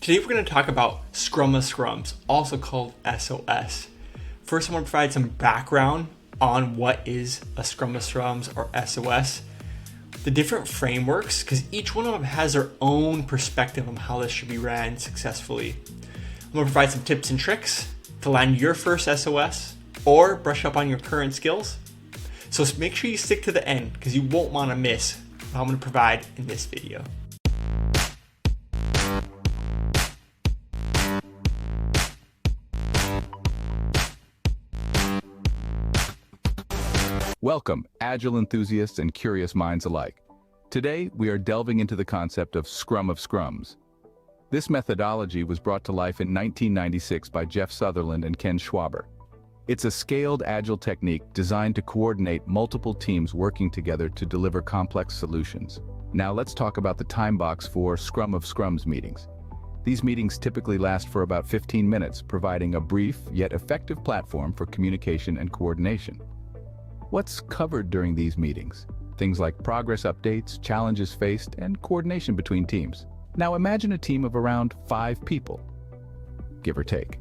Today we're going to talk about Scrum of Scrums, also called SOS. First, I want to provide some background on what is a Scrum of Scrums or SOS, the different frameworks, because each one of them has their own perspective on how this should be ran successfully. I'm going to provide some tips and tricks to land your first SOS or brush up on your current skills. So make sure you stick to the end because you won't want to miss what I'm going to provide in this video. Welcome, Agile enthusiasts and curious minds alike. Today, we are delving into the concept of Scrum of Scrums. This methodology was brought to life in 1996 by Jeff Sutherland and Ken Schwaber. It's a scaled Agile technique designed to coordinate multiple teams working together to deliver complex solutions. Now let's talk about the time box for Scrum of Scrums meetings. These meetings typically last for about 15 minutes, providing a brief yet effective platform for communication and coordination. What's covered during these meetings? Things like progress updates, challenges faced, and coordination between teams. Now imagine a team of around 5 people, give or take.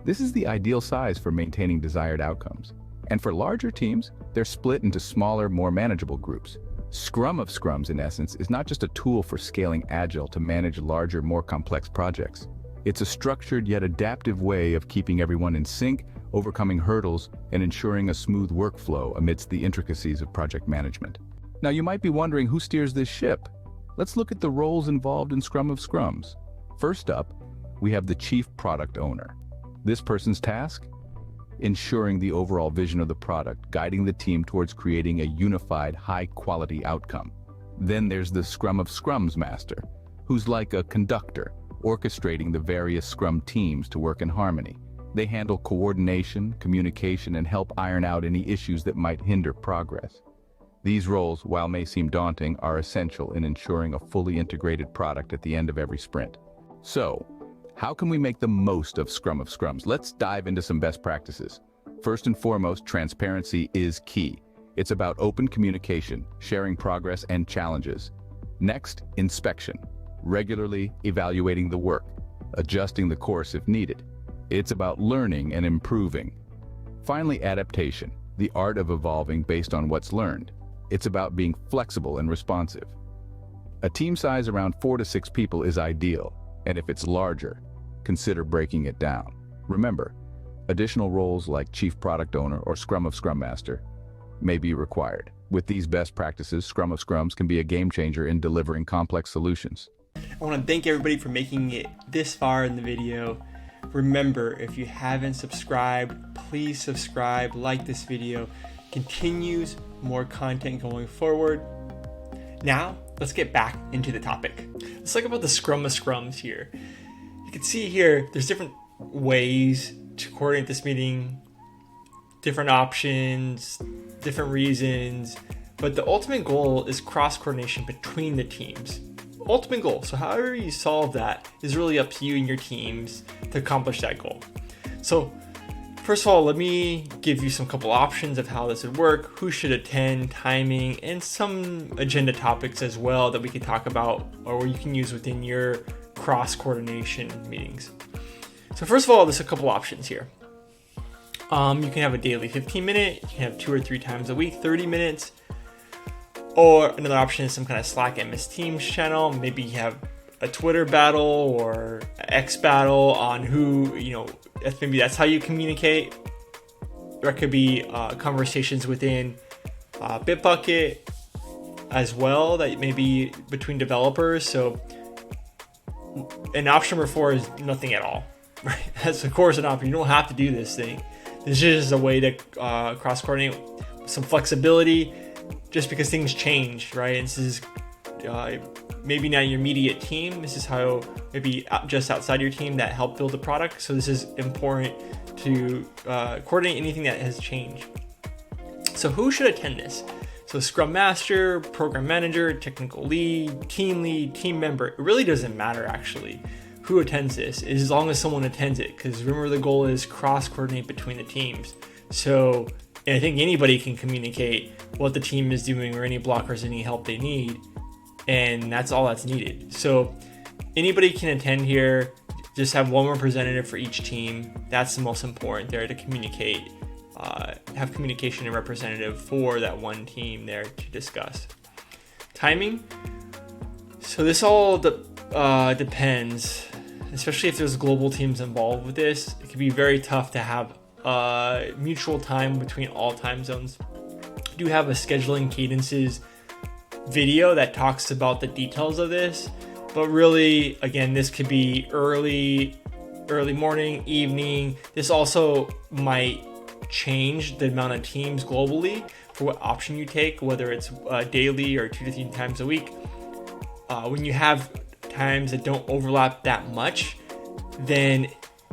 This is the ideal size for maintaining desired outcomes. And for larger teams, they're split into smaller, more manageable groups. Scrum of Scrums, in essence, is not just a tool for scaling Agile to manage larger, more complex projects. It's a structured yet adaptive way of keeping everyone in sync, overcoming hurdles, and ensuring a smooth workflow amidst the intricacies of project management. Now you might be wondering who steers this ship. Let's look at the roles involved in Scrum of Scrums. First up, we have the Chief Product Owner. This person's task? Ensuring the overall vision of the product, guiding the team towards creating a unified, high-quality outcome. Then there's the Scrum of Scrums Master, who's like a conductor, orchestrating the various Scrum teams to work in harmony. They handle coordination, communication, and help iron out any issues that might hinder progress. These roles, while may seem daunting, are essential in ensuring a fully integrated product at the end of every sprint. So, how can we make the most of Scrum of Scrums? Let's dive into some best practices. First and foremost, transparency is key. It's about open communication, sharing progress and challenges. Next, inspection. Regularly evaluating the work, adjusting the course if needed. It's about learning and improving. Finally, adaptation, the art of evolving based on what's learned. It's about being flexible and responsive. A team size around 4 to 6 people is ideal, and if it's larger, consider breaking it down. Remember, additional roles like Chief Product Owner or Scrum of Scrum Master may be required. With these best practices, Scrum of Scrums can be a game changer in delivering complex solutions. I want to thank everybody for making it this far in the video. Remember, if you haven't subscribed, please subscribe, like this video. Continues more content going forward. Now, let's get back into the topic. Let's talk about the Scrum of Scrums here. You can see here, there's different ways to coordinate this meeting, different options, different reasons, but the ultimate goal is cross-coordination between the teams. Ultimate goal. So however you solve that is really up to you and your teams to accomplish that goal. So first of all, let me give you some couple options of how this would work, who should attend, timing, and some agenda topics as well that we can talk about or you can use within your cross-coordination meetings. So first of all, there's a couple options here. You can have a daily 15-minute, you can have 2 or 3 times a week, 30 minutes. Or another option is some kind of Slack MS Teams channel. Maybe you have a Twitter battle or X battle on who, maybe that's how you communicate. There could be conversations within Bitbucket as well that may be between developers. So, and option number 4 is nothing at all. Right? That's of course an option. You don't have to do this thing. This is just a way to cross-coordinate with some flexibility. Just because things change, right? And this is maybe not your immediate team. This is how maybe just outside your team that helped build the product. So this is important to coordinate anything that has changed. So who should attend this? So Scrum Master, Program Manager, Technical Lead, Team Member. It really doesn't matter actually who attends this, as long as someone attends it. Because remember, the goal is cross-coordinate between the teams. So I think anybody can communicate what the team is doing or any blockers, any help they need. And that's all that's needed. So anybody can attend here. Just have one representative for each team. That's the most important there, to communicate, have communication and representative for that one team there to discuss. Timing. So this all depends, especially if there's global teams involved with this. It can be very tough to have mutual time between all time zones. I do have a scheduling cadences video that talks about the details of this, but really, again, this could be early morning, evening. This also might change the amount of teams globally for what option you take, whether it's daily or 2 to 3 times a week. When you have times that don't overlap that much, then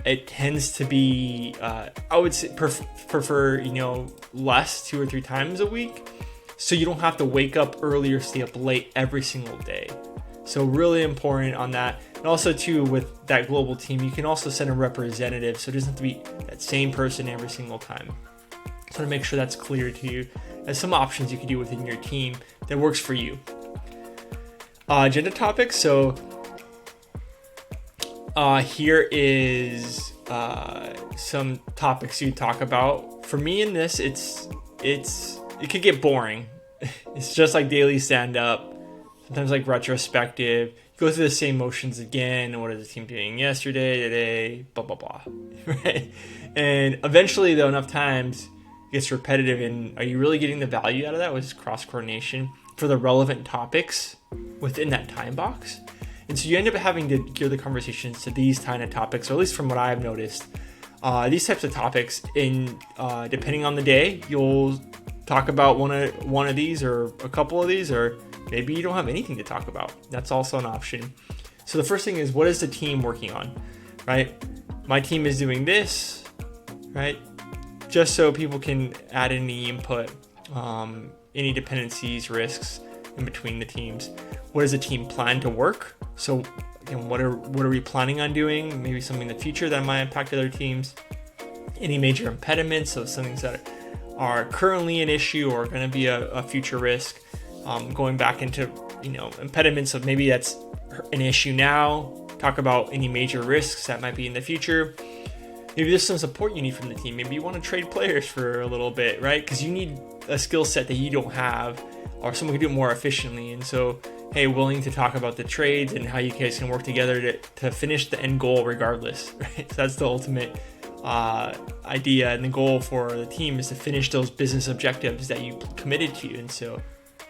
it tends to be, I would say prefer, less 2 or 3 times a week. So you don't have to wake up early or stay up late every single day. So really important on that. And also too, with that global team, you can also send a representative. So it doesn't have to be that same person every single time. So to make sure that's clear to you, there's some options you can do within your team that works for you. Agenda topics. So here is some topics you talk about. For me in this, it could get boring. It's just like daily stand-up, sometimes like retrospective. You go through the same motions again. What is the team doing yesterday, today, blah, blah, blah, right? And eventually, though, enough times, it gets repetitive. And are you really getting the value out of that with cross-coordination for the relevant topics within that time box? And so you end up having to gear the conversations to these kind of topics, or at least from what I've noticed, these types of topics. In depending on the day, you'll talk about one of these or a couple of these, or maybe you don't have anything to talk about. That's also an option. So the first thing is, what is the team working on, right? My team is doing this, right? Just so people can add any input, any dependencies, risks in between the teams. What does the team plan to work? So again, what are we planning on doing? Maybe something in the future that might impact other teams. Any major impediments, so some things that are currently an issue or going to be a future risk. Going back into impediments of maybe that's an issue now. Talk about any major risks that might be in the future. Maybe there's some support you need from the team. Maybe you want to trade players for a little bit, right? Because you need a skill set that you don't have, or someone can do it more efficiently. And so, hey, willing to talk about the trades and how you guys can work together to finish the end goal regardless, right? So that's the ultimate idea, and the goal for the team is to finish those business objectives that you committed to. And so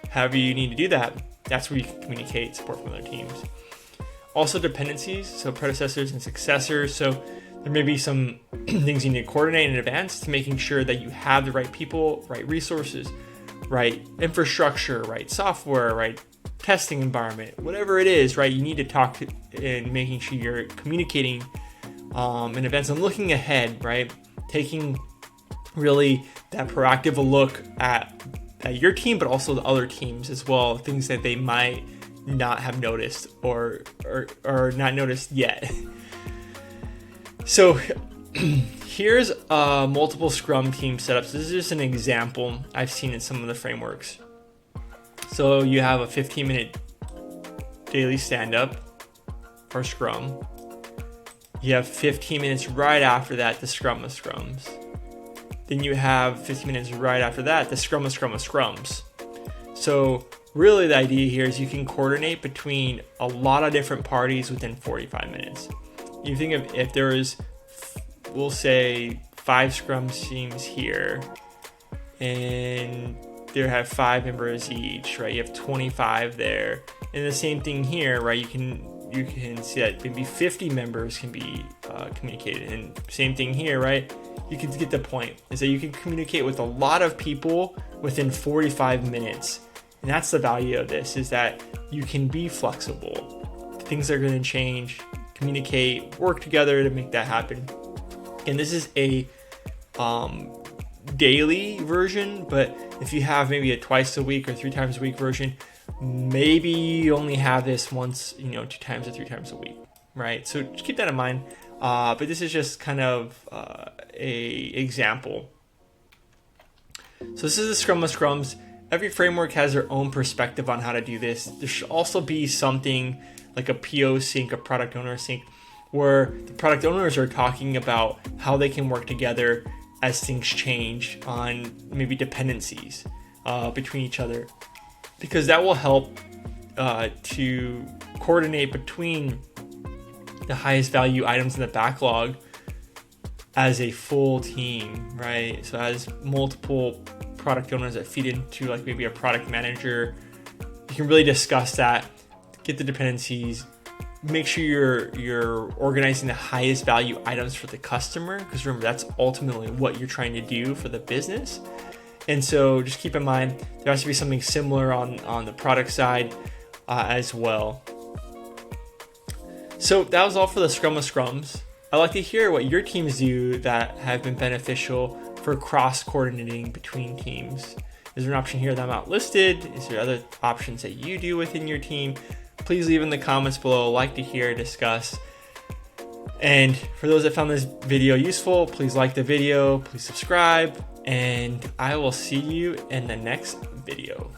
however you need to do that, that's where you can communicate support from other teams. Also dependencies, so predecessors and successors. So there may be some things you need to coordinate in advance to making sure that you have the right people, right resources, right infrastructure, right software, right testing environment, whatever it is, right? You need to talk to, and making sure you're communicating in advance and looking ahead, right? Taking really that proactive look at your team, but also the other teams as well, things that they might not have noticed or not noticed yet. So here's multiple Scrum team setups. This is just an example I've seen in some of the frameworks. So you have a 15-minute daily stand-up for Scrum. You have 15 minutes right after that, the Scrum of Scrums. Then you have 15 minutes right after that, the Scrum of Scrums. So really the idea here is you can coordinate between a lot of different parties within 45 minutes. You think of if there is, we'll say 5 Scrum teams here, and they have 5 members each, right? You have 25 there. And the same thing here, right? You can see that maybe 50 members can be communicated. And same thing here, right? You can get the point, is that you can communicate with a lot of people within 45 minutes. And that's the value of this, is that you can be flexible. Things are going to change, communicate, work together to make that happen. And this is a daily version, but if you have maybe a twice a week or 3 times a week version, maybe you only have this once, 2 times or 3 times a week, right? So just keep that in mind. But this is just kind of a example. So this is the Scrum of Scrums. Every framework has their own perspective on how to do this. There should also be something like a PO sync, a product owner sync, where the product owners are talking about how they can work together as things change on maybe dependencies between each other, because that will help to coordinate between the highest value items in the backlog as a full team, right? So as multiple product owners that feed into like maybe a product manager, you can really discuss that, get the dependencies, make sure you're organizing the highest value items for the customer, because remember, that's ultimately what you're trying to do for the business. And so just keep in mind, there has to be something similar on the product side as well. So that was all for the Scrum of Scrums. I'd like to hear what your teams do that have been beneficial for cross-coordinating between teams. Is there an option here that I'm not listed? Is there other options that you do within your team? Please leave in the comments below. I'd like to hear, discuss. And for those that found this video useful, please like the video, please subscribe, and I will see you in the next video.